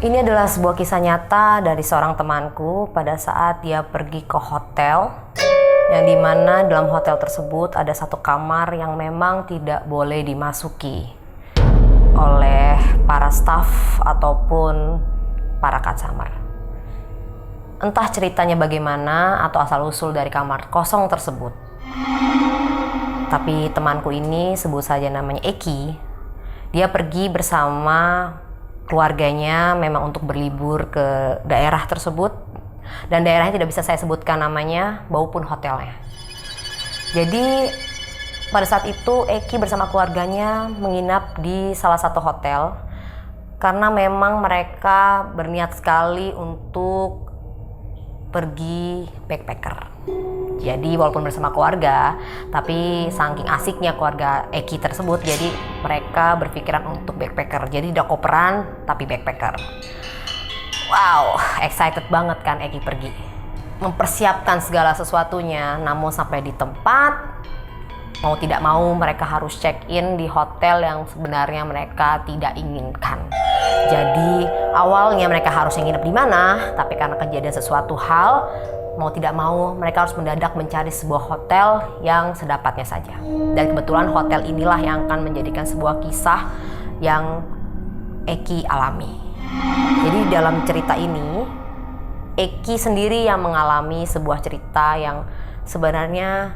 Ini adalah sebuah kisah nyata dari seorang temanku pada saat dia pergi ke hotel, yang dimana dalam hotel tersebut ada satu kamar yang memang tidak boleh dimasuki oleh para staf ataupun para customer. Entah ceritanya bagaimana atau asal-usul dari kamar kosong tersebut. Tapi temanku ini, sebut saja namanya Eki, dia pergi bersama keluarganya memang untuk berlibur ke daerah tersebut, dan daerahnya tidak bisa saya sebutkan namanya maupun hotelnya. Jadi pada saat itu Eki bersama keluarganya menginap di salah satu hotel karena memang mereka berniat sekali untuk pergi backpacker. Jadi walaupun bersama keluarga, tapi saking asiknya keluarga Eki tersebut, jadi mereka berpikiran untuk backpacker. Jadi udah koperan tapi backpacker. Wow, excited banget kan Eki pergi. Mempersiapkan segala sesuatunya, namun sampai di tempat, mau tidak mau mereka harus check in di hotel yang sebenarnya mereka tidak inginkan. Jadi awalnya mereka harus nginep di mana, tapi karena kejadian sesuatu hal, mau tidak mau mereka harus mendadak mencari sebuah hotel yang sedapatnya saja. Dan kebetulan hotel inilah yang akan menjadikan sebuah kisah yang Eki alami. Jadi dalam cerita ini Eki sendiri yang mengalami sebuah cerita yang sebenarnya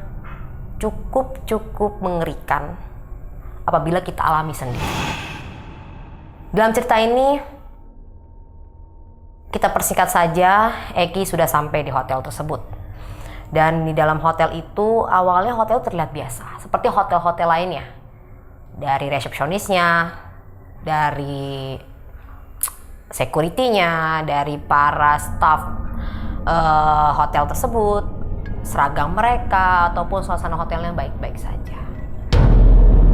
cukup mengerikan apabila kita alami sendiri. Dalam cerita ini kita persingkat saja, Eki sudah sampai di hotel tersebut. Dan di dalam hotel itu, awalnya hotel terlihat biasa, seperti hotel-hotel lainnya. Dari resepsionisnya, dari security-nya, dari para staf hotel tersebut, seragam mereka, ataupun suasana hotelnya baik-baik saja.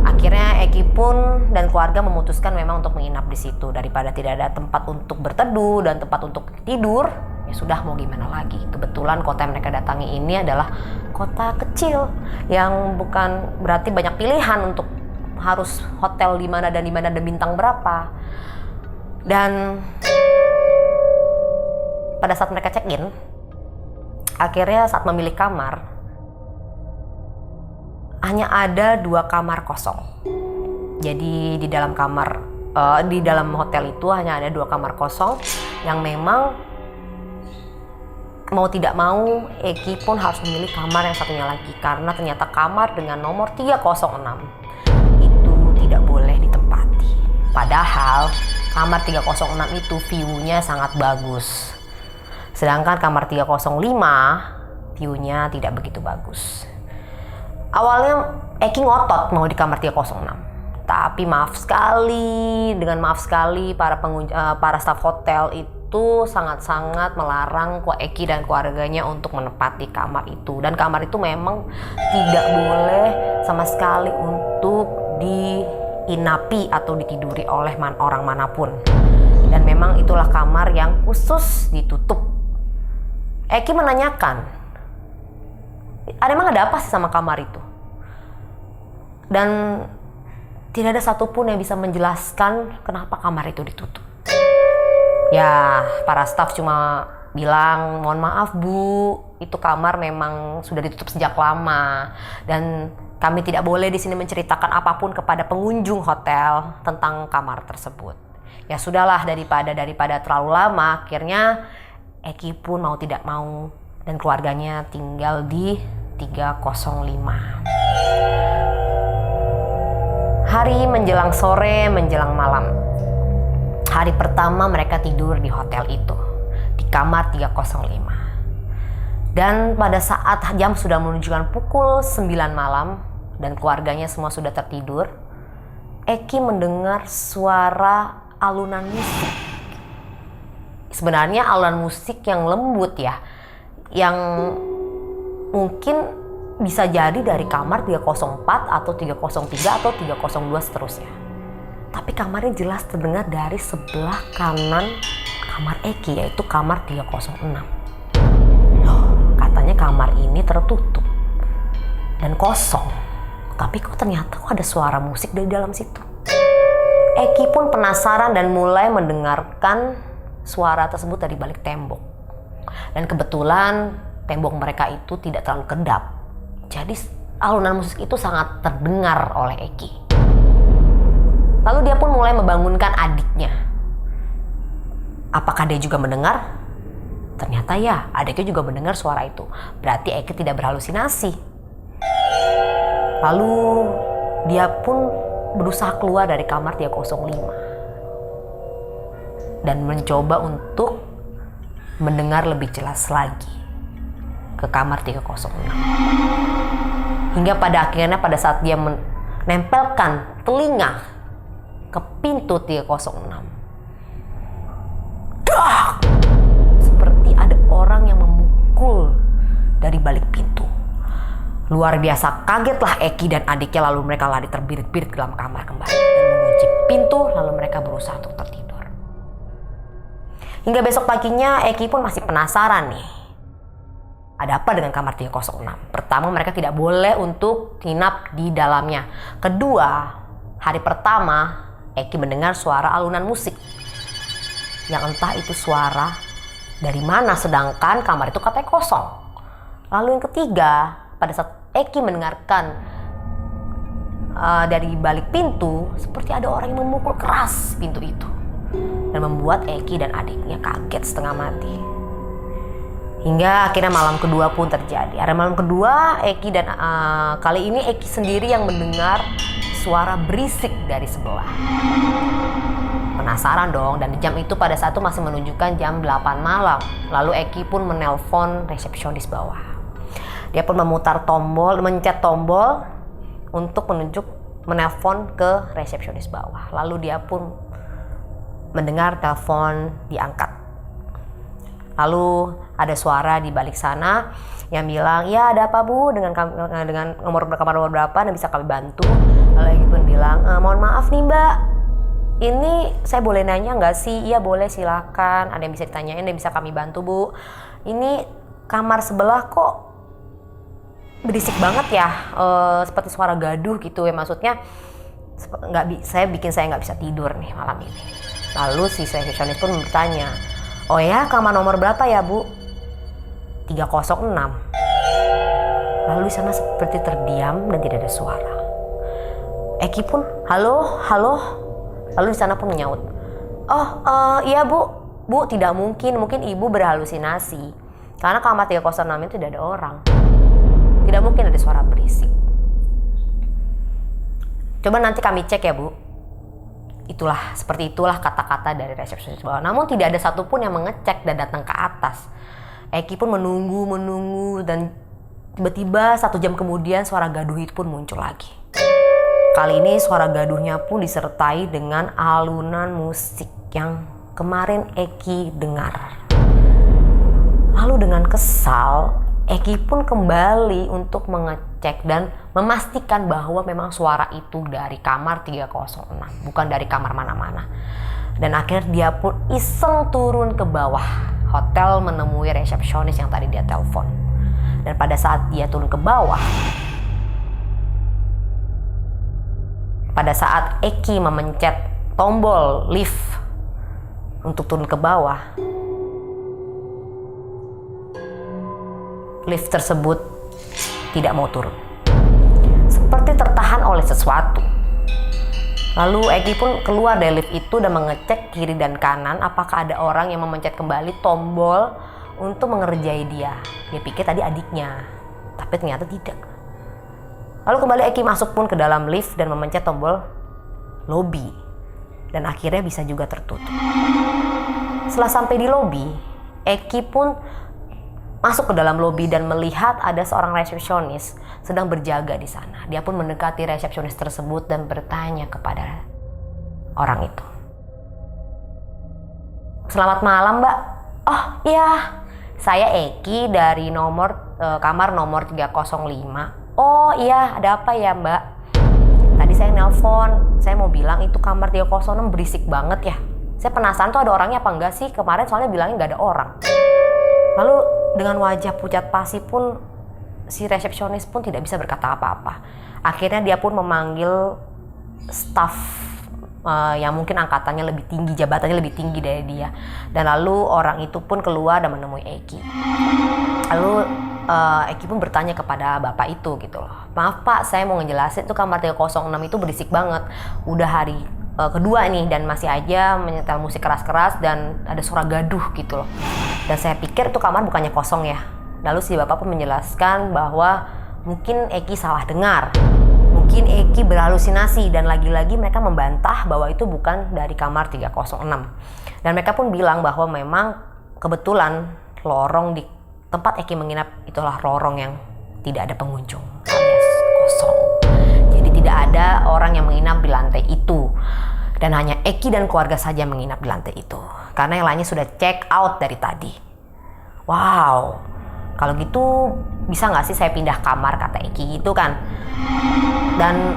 Akhirnya Eki pun dan keluarga memutuskan memang untuk menginap di situ daripada tidak ada tempat untuk berteduh dan tempat untuk tidur. Ya sudah, mau gimana lagi. Kebetulan kota yang mereka datangi ini adalah kota kecil yang bukan berarti banyak pilihan untuk harus hotel di mana dan bintang berapa. Dan pada saat mereka check in, akhirnya saat memilih kamar, hanya ada 2 kamar kosong. Jadi di dalam di dalam hotel itu hanya ada 2 kamar kosong yang memang mau tidak mau Eki pun harus memilih kamar yang satunya lagi karena ternyata kamar dengan nomor 306 itu tidak boleh ditempati. Padahal kamar 306 itu view-nya sangat bagus. Sedangkan kamar 305 view-nya tidak begitu bagus. Awalnya Eki ngotot mau di kamar 306. Tapi maaf sekali para staf hotel itu sangat-sangat melarang Eki dan keluarganya untuk menempati kamar itu. Dan kamar itu memang tidak boleh sama sekali untuk diinapi atau ditiduri oleh orang manapun. Dan memang itulah kamar yang khusus ditutup. Eki menanyakan, emang ada apa sih sama kamar itu? Dan tidak ada satupun yang bisa menjelaskan kenapa kamar itu ditutup. Ya, para staf cuma bilang, mohon maaf Bu, itu kamar memang sudah ditutup sejak lama. Dan kami tidak boleh di sini menceritakan apapun kepada pengunjung hotel tentang kamar tersebut. Ya sudahlah, daripada terlalu lama, akhirnya Eki pun mau tidak mau dan keluarganya tinggal di 305. Hari menjelang sore, menjelang malam. Hari pertama mereka tidur di hotel itu, di kamar 305. Dan pada saat jam sudah menunjukkan pukul 9 malam dan keluarganya semua sudah tertidur, Eki mendengar suara alunan musik. Sebenarnya alunan musik yang lembut ya, yang mungkin bisa jadi dari kamar 304 atau 303 atau 302 seterusnya. Tapi kamarnya jelas terdengar dari sebelah kanan kamar Eki, yaitu kamar 306. Katanya kamar ini tertutup dan kosong. Tapi kok ternyata ada suara musik dari dalam situ. Eki pun penasaran dan mulai mendengarkan suara tersebut dari balik tembok. Dan kebetulan tembok mereka itu tidak terlalu kedap. Jadi alunan musik itu sangat terdengar oleh Eki. Lalu dia pun mulai membangunkan adiknya. Apakah dia juga mendengar? Ternyata ya, adiknya juga mendengar suara itu. Berarti Eki tidak berhalusinasi. Lalu dia pun berusaha keluar dari kamar 305 dan mencoba untuk mendengar lebih jelas lagi ke kamar 306. Hingga pada akhirnya pada saat dia menempelkan telinga ke pintu 306, dak! Seperti ada orang yang memukul dari balik pintu. Luar biasa kagetlah Eki dan adiknya, lalu mereka lari terbirit-birit ke dalam kamar kembali dan mengunci pintu, lalu mereka berusaha untuk tertidur. Hingga besok paginya Eki pun masih penasaran nih. Ada apa dengan kamar 306? Pertama, mereka tidak boleh untuk hinap di dalamnya. Kedua, hari pertama Eki mendengar suara alunan musik yang entah itu suara dari mana, sedangkan kamar itu katanya kosong. Lalu yang ketiga, pada saat Eki mendengarkan dari balik pintu, seperti ada orang yang memukul keras pintu itu dan membuat Eki dan adiknya kaget setengah mati. Hingga akhirnya malam kedua pun terjadi. Ada malam kedua Eki dan kali ini Eki sendiri yang mendengar suara berisik dari sebelah. Penasaran dong, dan jam itu pada saat itu masih menunjukkan jam 8 malam. Lalu Eki pun menelpon resepsionis bawah. Dia pun memutar tombol, mencet tombol untuk menelpon ke resepsionis bawah. Lalu dia pun mendengar telepon diangkat. Lalu ada suara di balik sana yang bilang, "Ya, ada apa Bu? Dengan nomor kamar nomor berapa dan bisa kami bantu?" Lalu Eki pun bilang, "Mohon maaf nih Mbak, ini saya boleh nanya nggak sih?" "Iya boleh, silakan. Ada yang bisa ditanyain dan bisa kami bantu Bu. Ini kamar sebelah kok berisik banget ya, seperti suara gaduh gitu ya, maksudnya saya nggak bisa tidur nih malam ini." Lalu si resepsionis pun bertanya, "Oh ya, kamar nomor berapa ya Bu?" 306. Lalu di sana seperti terdiam dan tidak ada suara. Eki pun, "Halo, halo." Lalu di sana pun menyaut, "Oh, iya Bu, tidak mungkin Ibu berhalusinasi. Karena kamar 306 itu tidak ada orang. Tidak mungkin ada suara berisik. Coba nanti kami cek ya Bu." Seperti itulah kata-kata dari resepsionis bawah. Namun tidak ada satupun yang mengecek dan datang ke atas. Eki pun menunggu dan tiba-tiba 1 jam kemudian suara gaduh itu pun muncul lagi. Kali ini suara gaduhnya pun disertai dengan alunan musik yang kemarin Eki dengar. Lalu dengan kesal, Eki pun kembali untuk mengecek dan memastikan bahwa memang suara itu dari kamar 306, bukan dari kamar mana-mana. Dan akhirnya dia pun iseng turun ke bawah hotel menemui resepsionis yang tadi dia telepon. Dan pada saat dia turun ke bawah, pada saat Eki memencet tombol lift untuk turun ke bawah, lift tersebut tidak mau turun, seperti tertahan oleh sesuatu. Lalu Eki pun keluar dari lift itu dan mengecek kiri dan kanan apakah ada orang yang memencet kembali tombol untuk mengerjai dia. Dia pikir tadi adiknya, tapi ternyata tidak. Lalu kembali Eki masuk pun ke dalam lift dan memencet tombol lobby, dan akhirnya bisa juga tertutup. Setelah sampai di lobby, Eki pun masuk ke dalam lobi dan melihat ada seorang resepsionis sedang berjaga di sana. Dia pun mendekati resepsionis tersebut dan bertanya kepada orang itu, "Selamat malam Mbak." "Oh iya, saya Eki dari kamar nomor 305. "Oh iya, ada apa ya Mbak?" "Tadi saya nelpon, saya mau bilang itu kamar 306 berisik banget ya. Saya penasaran tuh ada orangnya apa enggak sih, kemarin soalnya bilangnya nggak ada orang." Lalu dengan wajah pucat pasi pun si resepsionis pun tidak bisa berkata apa-apa. Akhirnya dia pun memanggil staf yang mungkin angkatannya lebih tinggi, jabatannya lebih tinggi dari dia. Dan lalu orang itu pun keluar dan menemui Eki. Lalu Eki pun bertanya kepada bapak itu gitu loh, maaf pak, saya mau ngejelasin tuh kamar 306 itu berisik banget, udah hari kedua nih dan masih aja menyetel musik keras-keras dan ada suara gaduh gitu loh. Dan saya pikir tuh kamar bukannya kosong ya. Lalu si bapak pun menjelaskan bahwa mungkin Eki salah dengar, mungkin Eki berhalusinasi, dan lagi-lagi mereka membantah bahwa itu bukan dari kamar 306. Dan mereka pun bilang bahwa memang kebetulan lorong di tempat Eki menginap itulah lorong yang tidak ada pengunjung, alias kosong. Jadi tidak ada orang yang menginap di lantai itu. Dan hanya Eki dan keluarga saja menginap di lantai itu. Karena yang lainnya sudah check out dari tadi. Wow, kalau gitu bisa nggak sih saya pindah kamar, kata Eki gitu kan. Dan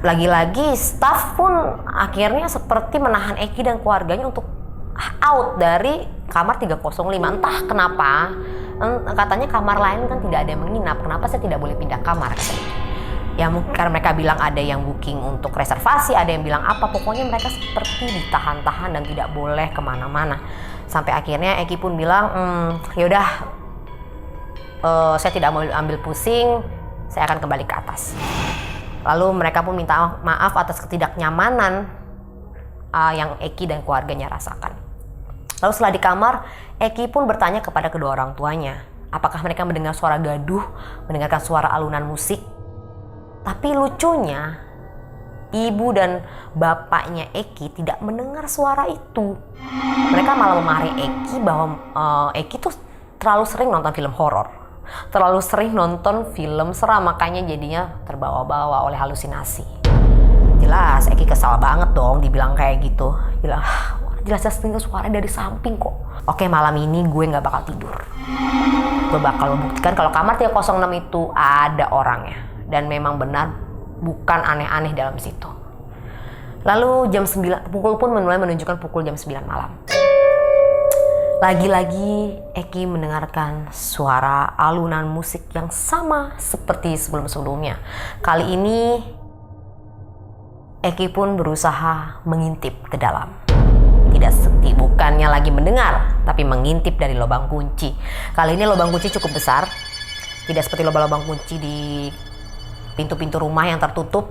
lagi-lagi staff pun akhirnya seperti menahan Eki dan keluarganya untuk out dari kamar 305. Entah kenapa, katanya kamar lain kan tidak ada yang menginap, kenapa saya tidak boleh pindah kamar, katanya. Ya mungkin karena mereka bilang ada yang booking untuk reservasi, ada yang bilang apa, pokoknya mereka seperti ditahan-tahan dan tidak boleh kemana-mana. Sampai akhirnya Eki pun bilang, yaudah, saya tidak mau ambil pusing, saya akan kembali ke atas. Lalu mereka pun minta maaf atas ketidaknyamanan yang Eki dan keluarganya rasakan. Lalu setelah di kamar, Eki pun bertanya kepada kedua orang tuanya, apakah mereka mendengar suara gaduh, mendengarkan suara alunan musik. Tapi lucunya, ibu dan bapaknya Eki tidak mendengar suara itu. Mereka malah memarahi Eki bahwa Eki tuh terlalu sering nonton film horor, terlalu sering nonton film seram, makanya jadinya terbawa-bawa oleh halusinasi. Jelas Eki kesal banget dong dibilang kayak gitu. Bilang, jelas-jelas dengar suara dari samping kok. Oke, malam ini gue gak bakal tidur. Gue bakal membuktikan kalau kamar 306 itu ada orangnya. Dan memang benar bukan aneh-aneh dalam situ. Lalu jam 9, pukul pun mulai menunjukkan pukul jam 9 malam. Lagi-lagi Eki mendengarkan suara alunan musik yang sama seperti sebelum-sebelumnya. Kali ini Eki pun berusaha mengintip ke dalam. Bukannya lagi mendengar, tapi mengintip dari lubang kunci. Kali ini lubang kunci cukup besar. Tidak seperti lubang-lubang kunci di pintu-pintu rumah yang tertutup.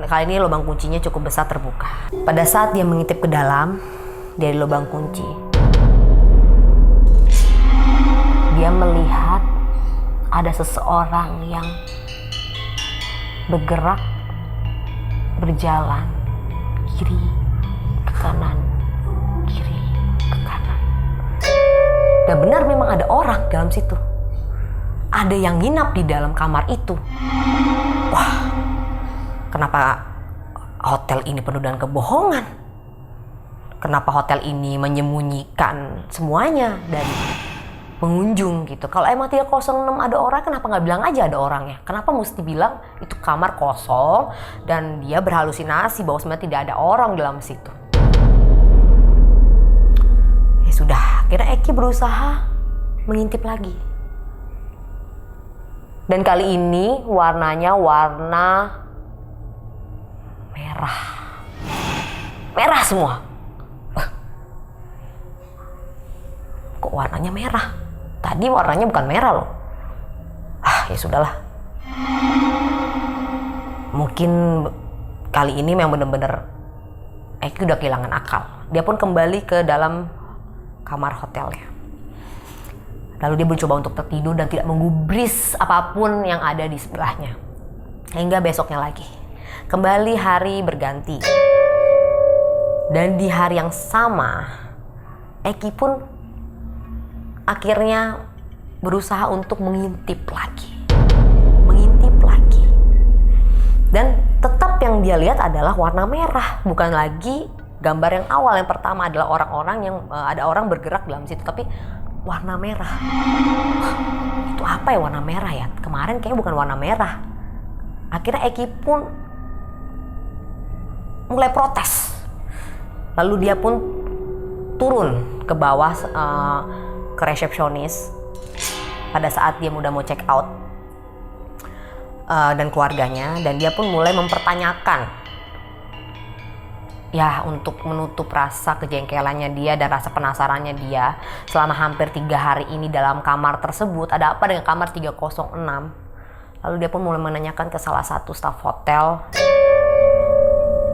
Kali ini lubang kuncinya cukup besar terbuka. Pada saat dia mengintip ke dalam dari lubang kunci, dia melihat ada seseorang yang bergerak, berjalan kiri ke kanan, kiri ke kanan. Dan benar memang ada orang dalam situ. Ada yang nginap di dalam kamar itu. Wah, kenapa hotel ini penuh dengan kebohongan? Kenapa hotel ini menyembunyikan semuanya dari pengunjung gitu? Kalau emang 306 ada orang, kenapa nggak bilang aja ada orangnya? Kenapa mesti bilang itu kamar kosong dan dia berhalusinasi bahwa sebenarnya tidak ada orang dalam situ? Ya sudah, akhirnya Eki berusaha mengintip lagi. Dan kali ini warnanya warna merah. Merah semua. Kok warnanya merah? Tadi warnanya bukan merah loh. Ya sudahlah. Mungkin kali ini memang benar-benar Eki udah kehilangan akal. Dia pun kembali ke dalam kamar hotelnya. Lalu dia mencoba untuk tertidur dan tidak menggubris apapun yang ada di sebelahnya. Hingga besoknya lagi. Kembali hari berganti. Dan di hari yang sama, Eki pun akhirnya berusaha untuk mengintip lagi. Mengintip lagi. Dan tetap yang dia lihat adalah warna merah. Bukan lagi gambar yang awal. Yang pertama adalah orang-orang yang ada orang bergerak dalam situ. Tapi warna merah. Itu apa ya warna merah ya? Kemarin kayaknya bukan warna merah. Akhirnya Eki pun mulai protes. Lalu dia pun turun ke bawah ke resepsionis pada saat dia udah mau check out dan keluarganya. Dan dia pun mulai mempertanyakan ya untuk menutup rasa kejengkelannya dia dan rasa penasarannya dia selama hampir 3 hari ini dalam kamar tersebut, ada apa dengan kamar 306. Lalu dia pun mulai menanyakan ke salah satu staf hotel,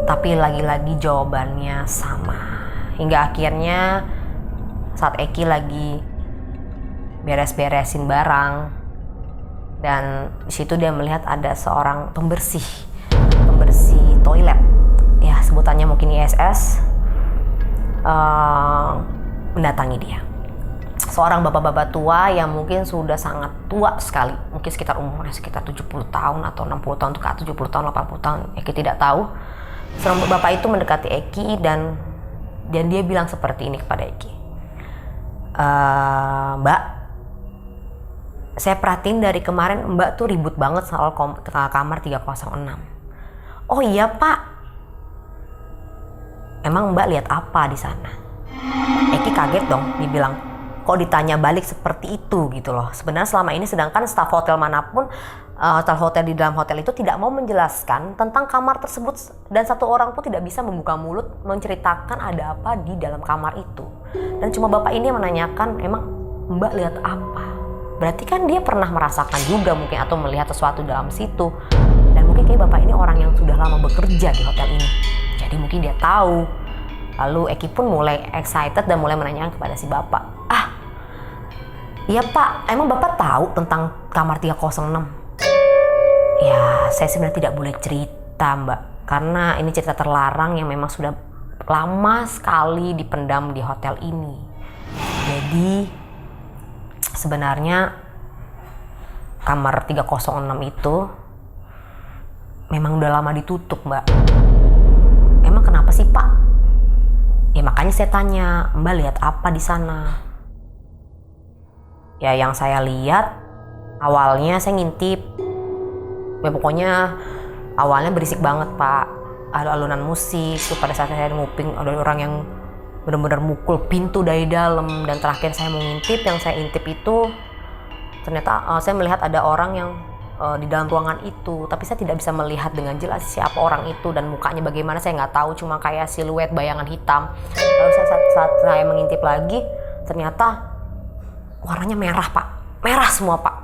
tapi lagi-lagi jawabannya sama. Hingga akhirnya saat Eki lagi beres-beresin barang, dan di situ dia melihat ada seorang pembersih toilet, ya sebutannya mungkin ISS, mendatangi dia. Seorang bapak-bapak tua yang mungkin sudah sangat tua sekali, mungkin sekitar umurnya sekitar 70 tahun atau 60 tahun, atau 70 tahun, 80 tahun, Eki tidak tahu. Seorang bapak itu mendekati Eki dan dia bilang seperti ini kepada Eki. Mbak, saya perhatiin dari kemarin Mbak tuh ribut banget soal kamar 306. Oh iya Pak, emang Mbak lihat apa di sana? Eki kaget dong, dibilang, kok ditanya balik seperti itu gitu loh. Sebenarnya selama ini sedangkan staf hotel manapun, hotel di dalam hotel itu tidak mau menjelaskan tentang kamar tersebut, dan satu orang pun tidak bisa membuka mulut menceritakan ada apa di dalam kamar itu. Dan cuma bapak ini menanyakan, emang Mbak lihat apa? Berarti kan dia pernah merasakan juga mungkin atau melihat sesuatu dalam situ. Dan mungkin kayak bapak ini orang yang sudah lama bekerja di hotel ini, jadi mungkin dia tahu. Lalu Eki pun mulai excited dan mulai menanyakan kepada si bapak, iya Pak, emang Bapak tahu tentang kamar 306? Ya, saya sebenarnya tidak boleh cerita Mbak, karena ini cerita terlarang yang memang sudah lama sekali dipendam di hotel ini. Jadi sebenarnya kamar 306 itu memang udah lama ditutup Mbak. Emang kenapa sih Pak? Ya makanya saya tanya, Mbak lihat apa di sana? Ya yang saya lihat, awalnya saya ngintip. Ya pokoknya awalnya berisik banget Pak. Ada alunan musik, tuh pada saat saya nguping ada orang yang benar-benar mukul pintu dari dalam. Dan terakhir saya mau ngintip, yang saya intip itu ternyata saya melihat ada orang yang di dalam ruangan itu. Tapi saya tidak bisa melihat dengan jelas siapa orang itu dan mukanya bagaimana, saya nggak tahu, cuma kayak siluet bayangan hitam. Lalu saat saya mengintip lagi, ternyata warnanya merah Pak, merah semua Pak.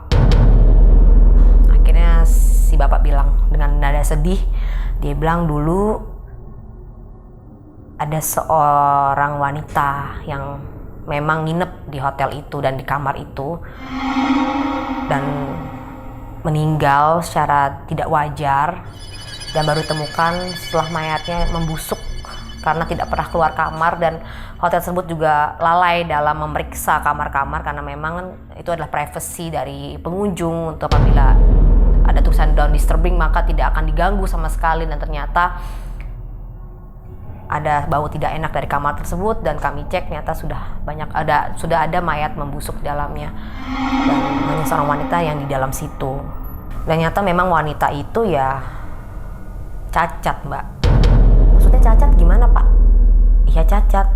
Akhirnya si bapak bilang dengan nada sedih, dia bilang dulu ada seorang wanita yang memang nginep di hotel itu dan di kamar itu, dan meninggal secara tidak wajar, dan baru ditemukan setelah mayatnya membusuk karena tidak pernah keluar kamar. Dan hotel tersebut juga lalai dalam memeriksa kamar-kamar karena memang itu adalah privasi dari pengunjung. Untuk apabila ada tulisan don't disturbing maka tidak akan diganggu sama sekali. Dan ternyata ada bau tidak enak dari kamar tersebut, dan kami cek ternyata sudah ada mayat membusuk di dalamnya, dan hanya seorang wanita yang di dalam situ. Dan ternyata memang wanita itu ya cacat Mbak. Maksudnya cacat gimana Pak? Iya cacat.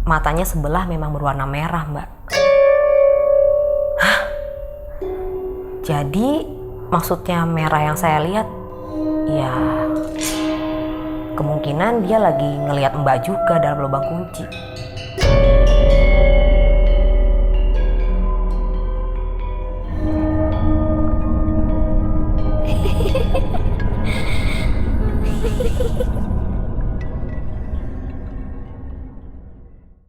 Matanya sebelah memang berwarna merah Mbak. Hah? Jadi maksudnya merah yang saya lihat, ya kemungkinan dia lagi ngelihat Mbak juga dalam lubang kunci.